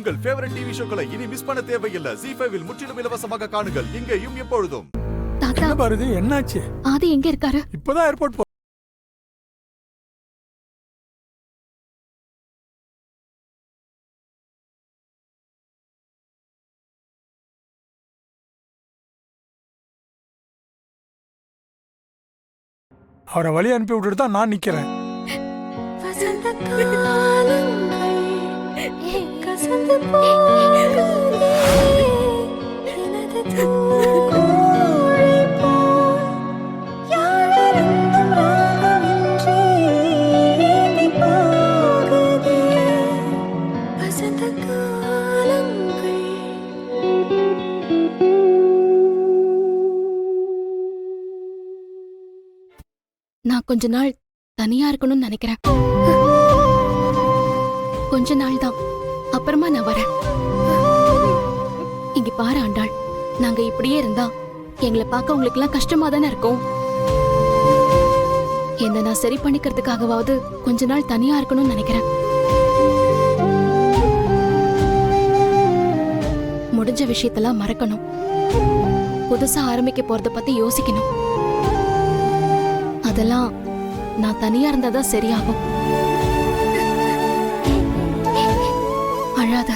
உங்கள் favourite TV ஷோக்களை இனி miss பண்ண தேவையில்லை. ZEE5 இல் முற்றிலும் இலவசமாக காணுங்கள், இங்கேயும் எப்பொழுதும். தாத்தா பாருது, என்னாச்சு? ஆதி எங்க இருக்காரு? இப்பதான் ஏர்போர்ட் போ. அவரை வழி அனுப்பி விட்டுட்டு தான் நான் நிக்கிறேன். நான் கொஞ்ச நாள் தனியா இருக்கணும்னு நினைக்கிறேன். கொஞ்ச நாள் தான், அப்புறமா நான் வரேன். இங்க பாரு ஆண்டாள், நாங்க இப்படியே இருந்தா எங்களை பார்க்க உங்களுக்கு எல்லாம் கஷ்டமா தானே இருக்கும். என்ன நான் சரி பண்ணிக்கிறதுக்காகவாவது கொஞ்ச நாள் தனியா இருக்கணும்னு நினைக்கிறேன். முடிஞ்ச விஷயத்தெல்லாம் மறக்கணும். புதுசா ஆரம்பிக்க போறத பத்தி யோசிக்கணும். அதெல்லாம் நான் தனியா இருந்தாதான் சரியாகும். அழாத.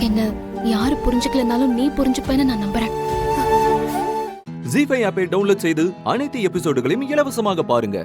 என்ன யாரு புரிஞ்சுக்கலனாலும் நீ புரிஞ்சுப்பேன்னு நான் நம்புறேன். ZEE5 ஆப்பை டவுன்லோட் செய்து அனைத்து எபிசோடுகளையும் இலவசமாக பாருங்க.